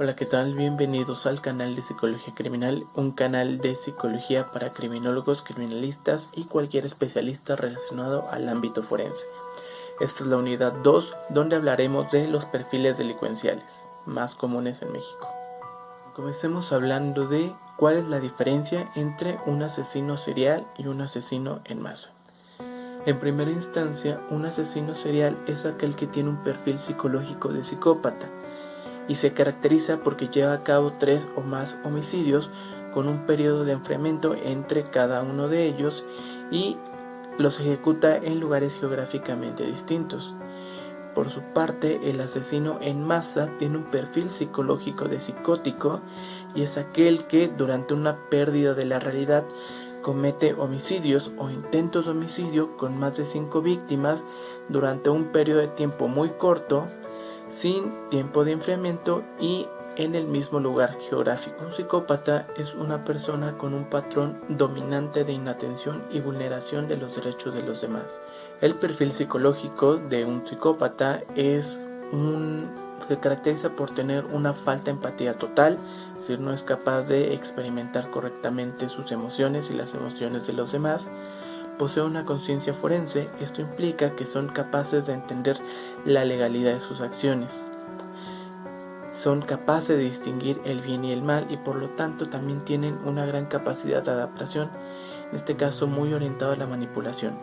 Hola, ¿qué tal? Bienvenidos al canal de Psicología Criminal, un canal de psicología para criminólogos, criminalistas y cualquier especialista relacionado al ámbito forense. Esta es la unidad 2, donde hablaremos de los perfiles delincuenciales más comunes en México. Comencemos hablando de cuál es la diferencia entre un asesino serial y un asesino en masa. En primera instancia, un asesino serial es aquel que tiene un perfil psicológico de psicópata y se caracteriza porque lleva a cabo 3 o más homicidios con un periodo de enfriamiento entre cada uno de ellos y los ejecuta en lugares geográficamente distintos. Por su parte, el asesino en masa tiene un perfil psicológico de psicótico y es aquel que durante una pérdida de la realidad comete homicidios o intentos de homicidio con más de 5 víctimas durante un periodo de tiempo muy corto, sin tiempo de enfriamiento y en el mismo lugar geográfico. Un psicópata es una persona con un patrón dominante de inatención y vulneración de los derechos de los demás. El perfil psicológico de un psicópata se caracteriza por tener una falta de empatía total, es decir, no es capaz de experimentar correctamente sus emociones y las emociones de los demás. Posee una conciencia forense, esto implica que son capaces de entender la legalidad de sus acciones. Son capaces de distinguir el bien y el mal y por lo tanto también tienen una gran capacidad de adaptación, en este caso muy orientado a la manipulación.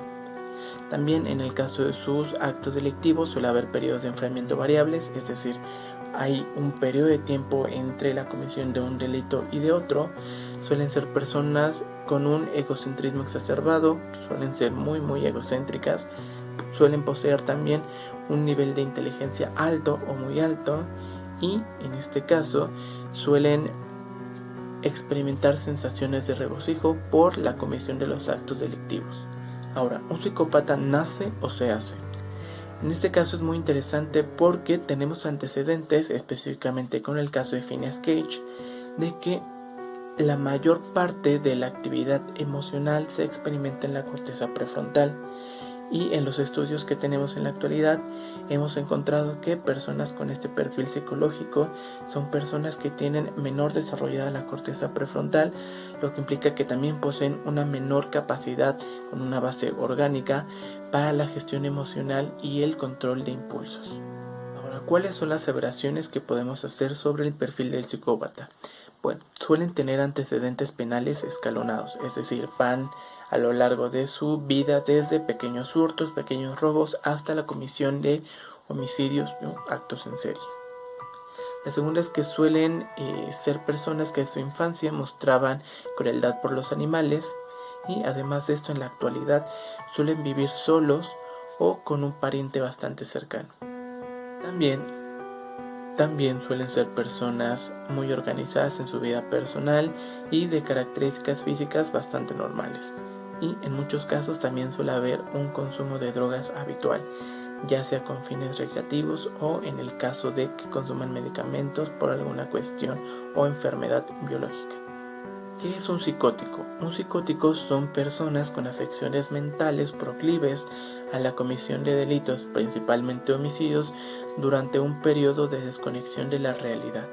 También en el caso de sus actos delictivos suele haber periodos de enfriamiento variables, es decir, hay un periodo de tiempo entre la comisión de un delito y de otro. Suelen ser personas con un egocentrismo exacerbado, suelen ser muy egocéntricas, suelen poseer también un nivel de inteligencia alto o muy alto y en este caso suelen experimentar sensaciones de regocijo por la comisión de los actos delictivos. Ahora, ¿un psicópata nace o se hace? En este caso es muy interesante porque tenemos antecedentes, específicamente con el caso de Phineas Gage, de que la mayor parte de la actividad emocional se experimenta en la corteza prefrontal y en los estudios que tenemos en la actualidad hemos encontrado que personas con este perfil psicológico son personas que tienen menor desarrollada la corteza prefrontal, lo que implica que también poseen una menor capacidad con una base orgánica para la gestión emocional y el control de impulsos. Ahora, ¿cuáles son las aseveraciones que podemos hacer sobre el perfil del psicópata? Bueno, suelen tener antecedentes penales escalonados, es decir, van a lo largo de su vida desde pequeños hurtos, pequeños robos, hasta la comisión de homicidios o actos en serie. La segunda es que suelen ser personas que en su infancia mostraban crueldad por los animales y además de esto en la actualidad suelen vivir solos o con un pariente bastante cercano. También suelen ser personas muy organizadas en su vida personal y de características físicas bastante normales. Y en muchos casos también suele haber un consumo de drogas habitual, ya sea con fines recreativos o en el caso de que consuman medicamentos por alguna cuestión o enfermedad biológica. ¿Qué es un psicótico? Un psicótico son personas con afecciones mentales proclives a la comisión de delitos, principalmente homicidios, durante un periodo de desconexión de la realidad.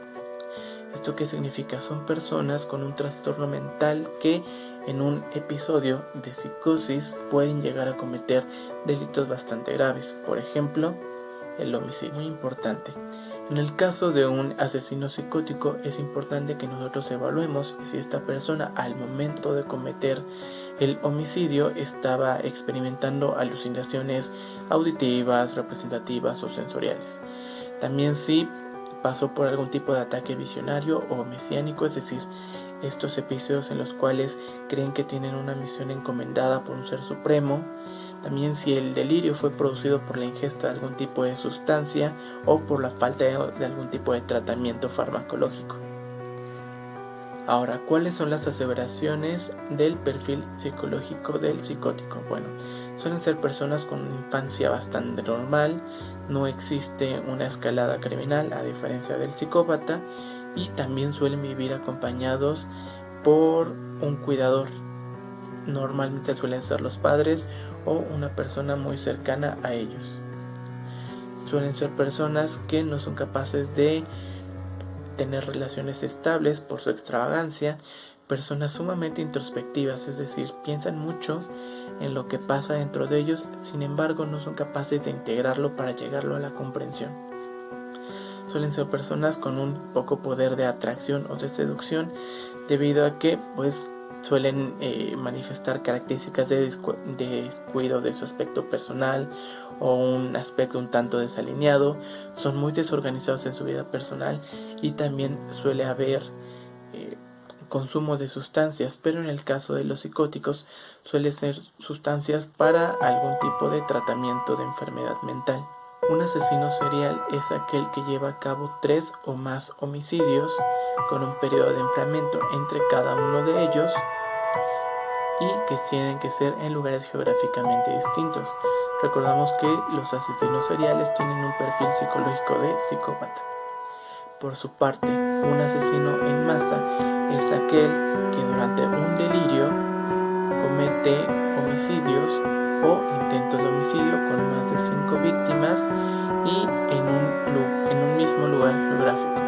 ¿Esto qué significa? Son personas con un trastorno mental que en un episodio de psicosis pueden llegar a cometer delitos bastante graves, por ejemplo, el homicidio. Muy importante. En el caso de un asesino psicótico es importante que nosotros evaluemos si esta persona al momento de cometer el homicidio estaba experimentando alucinaciones auditivas, representativas o sensoriales. También si pasó por algún tipo de ataque visionario o mesiánico, es decir, estos episodios en los cuales creen que tienen una misión encomendada por un ser supremo. También si el delirio fue producido por la ingesta de algún tipo de sustancia o por la falta de algún tipo de tratamiento farmacológico. Ahora, ¿cuáles son las aseveraciones del perfil psicológico del psicótico? Bueno, suelen ser personas con una infancia bastante normal, no existe una escalada criminal a diferencia del psicópata y también suelen vivir acompañados por un cuidador. Normalmente suelen ser los padres o una persona muy cercana a ellos. Suelen ser personas que no son capaces de tener relaciones estables por su extravagancia, personas sumamente introspectivas, es decir, piensan mucho en lo que pasa dentro de ellos, sin embargo no son capaces de integrarlo para llegarlo a la comprensión. Suelen ser personas con un poco poder de atracción o de seducción, debido a que suelen manifestar características de descuido de su aspecto personal o un aspecto un tanto desalineado. Son muy desorganizados en su vida personal y también suele haber consumo de sustancias, pero en el caso de los psicóticos suele ser sustancias para algún tipo de tratamiento de enfermedad mental. Un asesino serial es aquel que lleva a cabo 3 o más homicidios con un periodo de enfriamiento entre cada uno de ellos y que tienen que ser en lugares geográficamente distintos. Recordamos que los asesinos seriales tienen un perfil psicológico de psicópata. Por su parte, un asesino en masa es aquel que durante un delirio comete homicidios o intentos de homicidio con más de 5 víctimas y en un mismo lugar geográfico,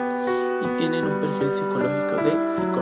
y tienen un perfil psicológico de psicópata.